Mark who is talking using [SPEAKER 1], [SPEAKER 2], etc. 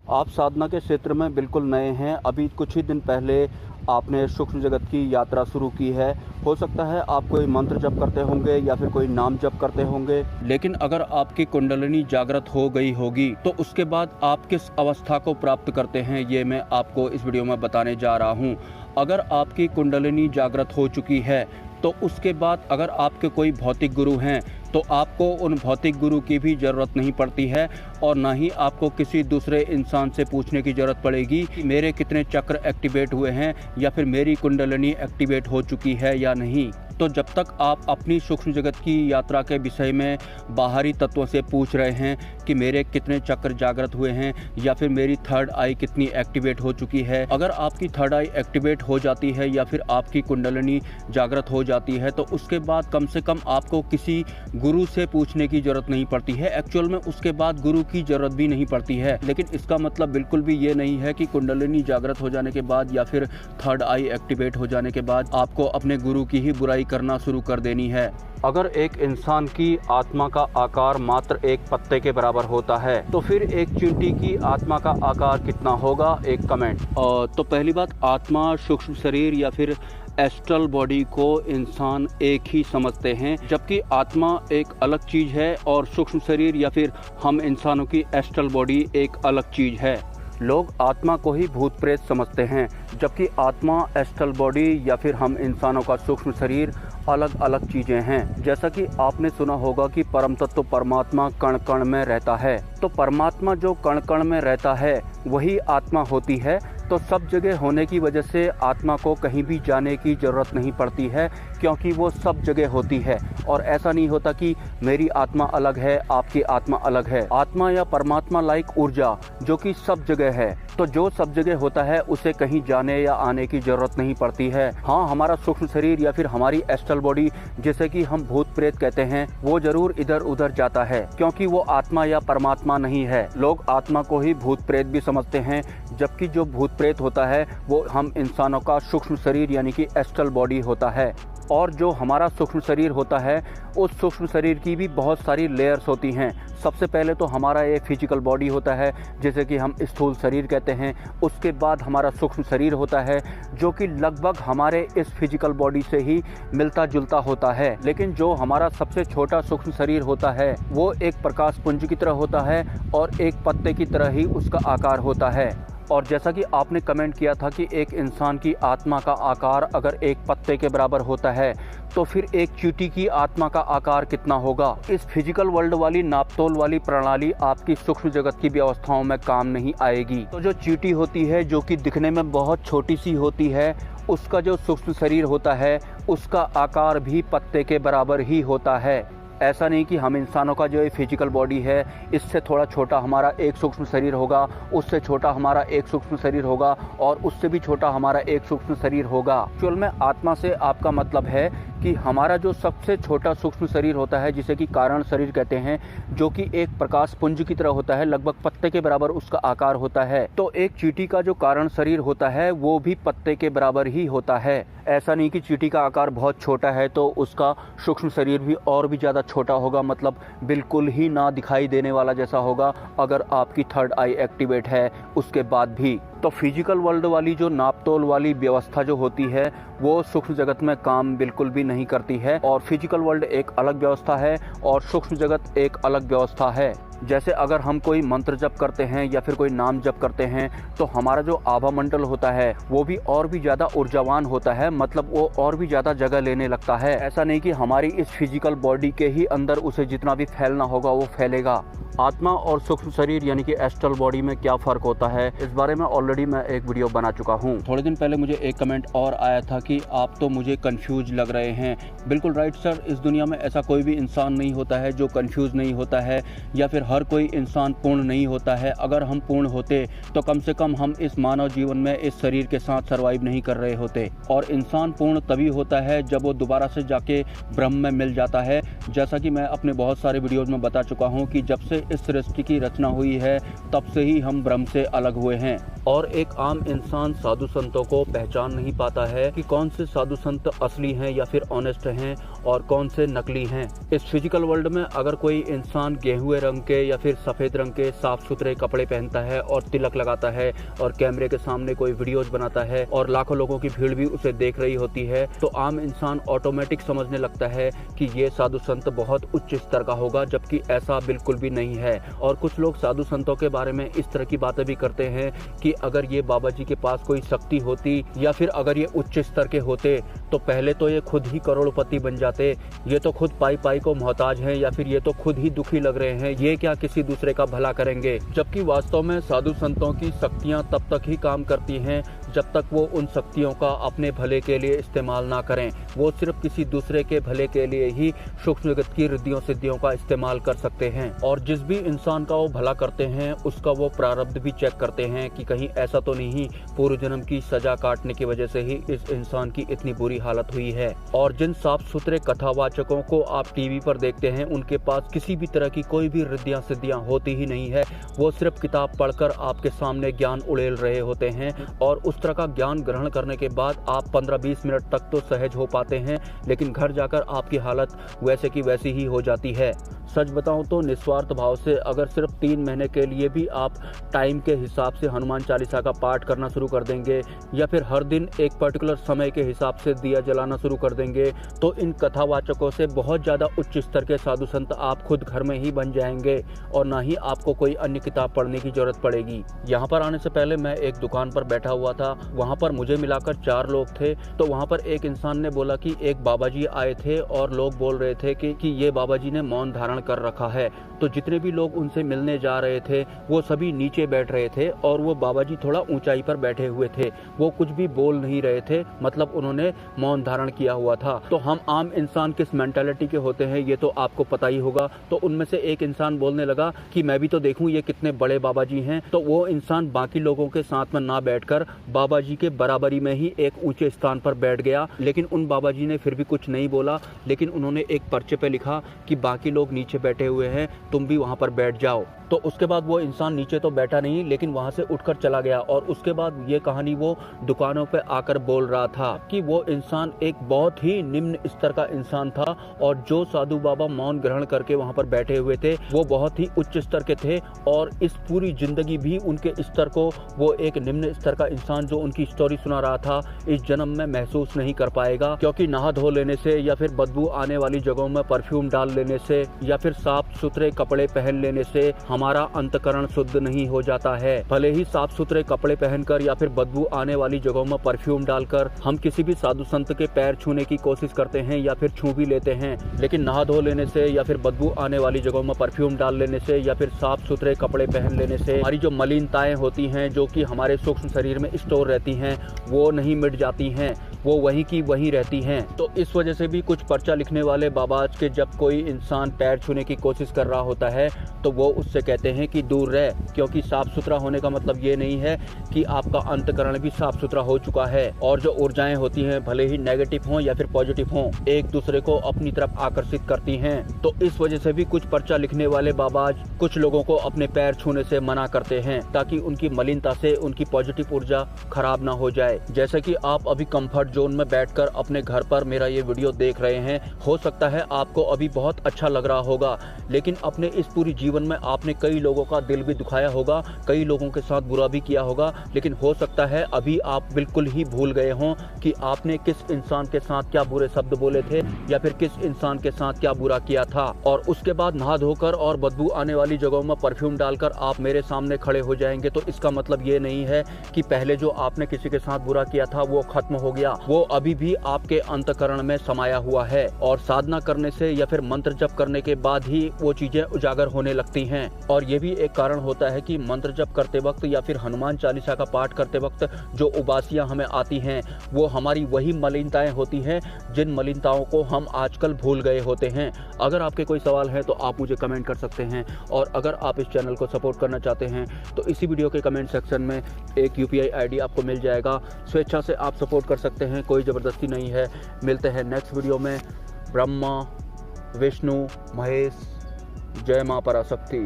[SPEAKER 1] आप साधना के क्षेत्र में बिल्कुल नए हैं, अभी कुछ ही दिन पहले आपने सूक्ष्म जगत की यात्रा शुरू की है। हो सकता है आप कोई मंत्र जप करते होंगे या फिर कोई नाम जप करते होंगे, लेकिन अगर आपकी कुंडलिनी जागृत हो गई होगी तो उसके बाद आप किस अवस्था को प्राप्त करते हैं, ये मैं आपको इस वीडियो में बताने जा रहा हूँ। अगर आपकी कुंडलिनी जागृत हो चुकी है तो उसके बाद अगर आपके कोई भौतिक गुरु हैं तो आपको उन भौतिक गुरु की भी ज़रूरत नहीं पड़ती है और ना ही आपको किसी दूसरे इंसान से पूछने की ज़रूरत पड़ेगी कि मेरे कितने चक्र एक्टिवेट हुए हैं या फिर मेरी कुंडलिनी एक्टिवेट हो चुकी है या नहीं। तो जब तक आप अपनी सूक्ष्म जगत की यात्रा के विषय में बाहरी तत्वों से पूछ रहे हैं कि मेरे कितने चक्र जागृत हुए हैं या फिर मेरी थर्ड आई कितनी एक्टिवेट हो चुकी है, अगर आपकी थर्ड आई एक्टिवेट हो जाती है या फिर आपकी कुंडलिनी जागृत हो जाती है तो उसके बाद कम से कम आपको किसी गुरु से पूछने की जरूरत नहीं पड़ती है। एक्चुअल में उसके बाद गुरु की जरूरत भी नहीं पड़ती है, लेकिन इसका मतलब बिल्कुल भी ये नहीं है कि कुंडलिनी जागृत हो जाने के बाद या फिर थर्ड आई एक्टिवेट हो जाने के बाद आपको अपने गुरु की ही बुराई करना शुरू कर देनी है। अगर एक इंसान की आत्मा का आकार मात्र एक पत्ते के बराबर होता है तो फिर एक चींटी की आत्मा का आकार कितना होगा, एक कमेंट। तो पहली बात, आत्मा, सूक्ष्म शरीर या फिर एस्ट्रल बॉडी को इंसान एक ही समझते हैं, जबकि आत्मा एक अलग चीज़ है और सूक्ष्म शरीर या फिर हम इंसानों की एस्ट्रल बॉडी एक अलग चीज़ है। लोग आत्मा को ही भूत प्रेत समझते हैं, जबकि आत्मा, एस्ट्रल बॉडी या फिर हम इंसानों का सूक्ष्म शरीर अलग अलग चीज़ें हैं। जैसा कि आपने सुना होगा कि परम तत्व परमात्मा कण कण में रहता है, तो परमात्मा जो कण कण में रहता है वही आत्मा होती है। तो सब जगह होने की वजह से आत्मा को कहीं भी जाने की ज़रूरत नहीं पड़ती है, क्योंकि वो सब जगह होती है। और ऐसा नहीं होता कि मेरी आत्मा अलग है, आपकी आत्मा अलग है। आत्मा या परमात्मा लाइक ऊर्जा जो कि सब जगह है, तो जो सब जगह होता है उसे कहीं जाने या आने की ज़रूरत नहीं पड़ती है। हाँ, हमारा सूक्ष्म शरीर या फिर हमारी एस्ट्रल बॉडी जिसे कि हम भूत प्रेत कहते हैं, वो जरूर इधर उधर जाता है, क्योंकि वो आत्मा या परमात्मा नहीं है। लोग आत्मा को ही भूत प्रेत भी समझते हैं, जबकि जो भूत प्रेत होता है वो हम इंसानों का सूक्ष्म शरीर यानी कि एस्ट्रल बॉडी होता है। और जो हमारा सूक्ष्म शरीर होता है उस सूक्ष्म शरीर की भी बहुत सारी लेयर्स होती हैं। सबसे पहले तो हमारा ये फिजिकल बॉडी होता है जिसे कि हम स्थूल शरीर कहते हैं। उसके बाद हमारा सूक्ष्म शरीर होता है जो कि लगभग हमारे इस फिजिकल बॉडी से ही मिलता जुलता होता है। लेकिन जो हमारा सबसे छोटा सूक्ष्म शरीर होता है वो एक प्रकाश पुंज की तरह होता है और एक पत्ते की तरह ही उसका आकार होता है। और जैसा कि आपने कमेंट किया था कि एक इंसान की आत्मा का आकार अगर एक पत्ते के बराबर होता है तो फिर एक चींटी की आत्मा का आकार कितना होगा। इस फिजिकल वर्ल्ड वाली नापतोल वाली प्रणाली आपकी सूक्ष्म जगत की व्यवस्थाओं में काम नहीं आएगी। तो जो चींटी होती है जो कि दिखने में बहुत छोटी सी होती है, उसका जो सूक्ष्म शरीर होता है उसका आकार भी पत्ते के बराबर ही होता है। ऐसा नहीं कि हम इंसानों का जो ये फिजिकल बॉडी है इससे थोड़ा छोटा हमारा एक सूक्ष्म शरीर होगा, उससे छोटा हमारा एक सूक्ष्म शरीर होगा और उससे भी छोटा हमारा एक सूक्ष्म शरीर होगा। एक्चुअल में आत्मा से आपका मतलब है कि हमारा जो सबसे छोटा सूक्ष्म शरीर होता है जिसे कि कारण शरीर कहते हैं, जो कि एक प्रकाश पुंज की तरह होता है, लगभग पत्ते के बराबर उसका आकार होता है। तो एक चींटी का जो कारण शरीर होता है वो भी पत्ते के बराबर ही होता है। ऐसा नहीं कि चींटी का आकार बहुत छोटा है तो उसका सूक्ष्म शरीर भी और भी ज़्यादा छोटा होगा, मतलब बिल्कुल ही ना दिखाई देने वाला जैसा होगा अगर आपकी थर्ड आई एक्टिवेट है उसके बाद भी। तो फिजिकल वर्ल्ड वाली जो नापतोल वाली व्यवस्था जो होती है वो सूक्ष्म जगत में काम बिल्कुल भी नहीं करती है। और फिजिकल वर्ल्ड एक अलग व्यवस्था है और सूक्ष्म जगत एक अलग व्यवस्था है। जैसे अगर हम कोई मंत्र जप करते हैं या फिर कोई नाम जप करते हैं तो हमारा जो आभा मंडल होता है वो भी और भी ज़्यादा ऊर्जावान होता है, मतलब वो और भी ज़्यादा जगह लेने लगता है। ऐसा नहीं कि हमारी इस फिजिकल बॉडी के ही अंदर उसे जितना भी फैलना होगा वो फैलेगा। आत्मा और सूक्ष्म शरीर यानी कि एस्ट्रल बॉडी में क्या फ़र्क होता है, इस बारे में ऑलरेडी मैं एक वीडियो बना चुका हूँ। थोड़े दिन पहले मुझे एक कमेंट और आया था कि आप तो मुझे कंफ्यूज लग रहे हैं। बिल्कुल राइट सर, इस दुनिया में ऐसा कोई भी इंसान नहीं होता है जो कंफ्यूज नहीं होता है, या फिर हर कोई इंसान पूर्ण नहीं होता है। अगर हम पूर्ण होते तो कम से कम हम इस मानव जीवन में इस शरीर के साथ सर्वाइव नहीं कर रहे होते। और इंसान पूर्ण तभी होता है जब वो दोबारा से जाके ब्रह्म में मिल जाता है। जैसा कि मैं अपने बहुत सारे वीडियोज़ में बता चुका हूँ कि जब से इस सृष्टि की रचना हुई है तब से ही हम ब्रह्म से अलग हुए हैं। और एक आम इंसान साधु संतों को पहचान नहीं पाता है कि कौन से साधु संत असली हैं या फिर ऑनेस्ट हैं और कौन से नकली हैं। इस फिजिकल वर्ल्ड में अगर कोई इंसान गेहुए रंग के या फिर सफेद रंग के साफ सुथरे कपड़े पहनता है और तिलक लगाता है और कैमरे के सामने कोई वीडियोज बनाता है और लाखों लोगों की भीड़ भी उसे देख रही होती है, तो आम इंसान ऑटोमेटिक समझने लगता है कि ये साधु संत बहुत उच्च स्तर का होगा, जबकि ऐसा बिल्कुल भी नहीं है। और कुछ लोग साधु संतों के बारे में इस तरह की बातें भी करते हैं कि अगर ये बाबा जी के पास कोई शक्ति होती या फिर अगर ये उच्च स्तर के होते तो पहले तो ये खुद ही करोड़पति बन जाते, ये तो खुद पाई पाई को मोहताज हैं या फिर ये तो खुद ही दुखी लग रहे हैं, ये क्या किसी दूसरे का भला करेंगे। जबकि वास्तव में साधु संतों की शक्तियां तब तक ही काम करती हैं जब तक वो उन शक्तियों का अपने भले के लिए इस्तेमाल ना करें। वो सिर्फ किसी दूसरे के भले के लिए ही सूक्ष्म जगत की रिद्धियों सिद्धियों का इस्तेमाल कर सकते हैं। और जिस भी इंसान का वो भला करते हैं उसका वो प्रारब्ध भी चेक करते हैं कि कहीं ऐसा तो नहीं पूर्व जन्म की सजा काटने की वजह से ही इस इंसान की इतनी बुरी हालत हुई है। और जिन साफ सुथरे कथावाचकों को आप टीवी पर देखते हैं उनके पास किसी भी तरह की कोई भी रिद्धियां सिद्धियां होती ही नहीं है। वो सिर्फ किताब पढ़कर आपके सामने ज्ञान उड़ेल रहे होते हैं और उस तरह का ज्ञान ग्रहण करने के बाद आप 15-20 मिनट तक तो सहज हो पाते हैं, लेकिन घर जाकर आपकी हालत वैसे की वैसी ही हो जाती है। सच बताऊं तो निस्वार्थ भाव से अगर सिर्फ 3 महीने के लिए भी आप टाइम के हिसाब से हनुमान चालीसा का पाठ करना शुरू कर देंगे या फिर हर दिन एक पर्टिकुलर समय के हिसाब से दिया जलाना शुरू कर देंगे तो इन कथावाचकों से बहुत ज़्यादा उच्च स्तर के साधु संत आप खुद घर में ही बन जाएंगे और ना ही आपको कोई अन्य किताब पढ़ने की जरूरत पड़ेगी। यहाँ पर आने से पहले मैं एक दुकान पर बैठा हुआ था, वहाँ पर मुझे मिलाकर 4 लोग थे। तो वहाँ पर एक इंसान ने बोला कि एक बाबा जी आए थे और लोग बोल रहे थे कि ये बाबा जी ने मौन धारण कर रखा है। तो जितने भी लोग उनसे मिलने जा रहे थे वो सभी नीचे बैठ रहे थे और वो बाबा जी थोड़ा ऊंचाई पर बैठे हुए थे, वो कुछ भी बोल नहीं रहे थे, मतलब उन्होंने मौन धारण किया हुआ था। तो हम आम इंसान किस मेंटालिटी के होते हैं ये तो आपको पता ही होगा। तो उनमें से एक इंसान बोलने लगा कि मैं भी तो देखूं ये कितने बड़े बाबा जी हैं। तो वो इंसान बाकी लोगों के साथ में ना बैठकर बाबा जी के बराबरी में ही एक ऊंचे स्थान पर बैठ गया। लेकिन उन बाबा जी ने फिर भी कुछ नहीं बोला, लेकिन उन्होंने एक पर्चे पे लिखा कि बाकी लोग नीचे बैठे हुए हैं, तुम भी वहां पर बैठ जाओ। तो उसके बाद वो इंसान नीचे तो बैठा नहीं, लेकिन वहां से उठकर चला गया। और उसके बाद ये कहानी वो दुकानों पे आकर बोल रहा था कि वो इंसान एक बहुत ही निम्न स्तर का इंसान था और जो साधु बाबा मौन ग्रहण करके वहां पर बैठे हुए थे वो बहुत ही उच्च स्तर के थे और इस पूरी जिंदगी भी उनके स्तर को वो एक निम्न स्तर का इंसान जो उनकी स्टोरी सुना रहा था इस जन्म में महसूस नहीं कर पाएगा, क्योंकि नहा धो लेने से या फिर बदबू आने वाली जगहों में परफ्यूम डाल लेने से या फिर साफ सुथरे कपड़े पहन लेने से हमारा अंतकरण शुद्ध नहीं हो जाता है। भले ही साफ सुथरे कपड़े पहनकर या फिर बदबू आने वाली जगहों में परफ्यूम डालकर हम किसी भी साधु संत के पैर छूने की कोशिश करते हैं या फिर छू भी लेते हैं, लेकिन नहा धो लेने से या फिर बदबू आने वाली जगहों में परफ्यूम डाल लेने से या फिर साफ सुथरे कपड़े पहन लेने से हमारी जो मलिनताएं होती हैं जो कि हमारे सूक्ष्म शरीर में स्टोर रहती हैं वो नहीं मिट जाती हैं, वो वहीं की वहीं रहती हैं। तो इस वजह से भी कुछ पर्चा लिखने वाले बाबा के जब कोई इंसान पैर छूने की कोशिश कर रहा होता है तो वो उससे कहते हैं कि दूर रह, क्योंकि साफ सुथरा होने का मतलब ये नहीं है कि आपका अंतकरण भी साफ सुथरा हो चुका है। और जो ऊर्जाएं होती हैं भले ही नेगेटिव हों या फिर पॉजिटिव हों, एक दूसरे को अपनी तरफ आकर्षित करती हैं। तो इस वजह से भी कुछ पर्चा लिखने वाले बाबा कुछ लोगों को अपने पैर छूने से मना करते हैं ताकि उनकी मलिनता से उनकी पॉजिटिव ऊर्जा खराब ना हो जाए। जैसे कि आप अभी कंफर्ट जोन में बैठकर अपने घर पर मेरा ये वीडियो देख रहे हैं, हो सकता है आपको अभी बहुत अच्छा लग रहा होगा, लेकिन अपने इस पूरी जीवन में आपने कई लोगों का दिल भी दुखाया होगा, कई लोगों के साथ बुरा भी किया होगा, लेकिन हो सकता है अभी आप बिल्कुल ही भूल गए हों कि आपने किस इंसान के साथ क्या बुरे शब्द बोले थे या फिर किस इंसान के साथ क्या बुरा किया था। और उसके बाद नहा धोकर और बदबू आने वाली जगहों में परफ्यूम डालकर आप मेरे सामने खड़े हो जाएंगे तो इसका मतलब ये नहीं है कि पहले जो आपने किसी के साथ बुरा किया था वो खत्म हो गया, वो अभी भी आपके अंतकरण में समाया हुआ है। और साधना करने से या फिर मंत्र जप करने के बाद ही वो चीजें उजागर होने लगती हैं। और ये भी एक कारण होता है कि मंत्र जप करते वक्त या फिर हनुमान चालीसा का पाठ करते वक्त जो उबासियां हमें आती हैं वो हमारी वही मलिनताएं होती हैं जिन मलिनताओं को हम आजकल भूल गए होते हैं। अगर आपके कोई सवाल है तो आप मुझे कमेंट कर सकते हैं, और अगर आप इस चैनल को सपोर्ट करना चाहते हैं तो इसी वीडियो के कमेंट सेक्शन में एक UPI ID आपको मिल जाएगा, स्वेच्छा से आप सपोर्ट कर सकते हैं, कोई ज़बरदस्ती नहीं है। मिलते हैं नेक्स्ट वीडियो में। ब्रह्मा विष्णु महेश, जय मां पराशक्ति।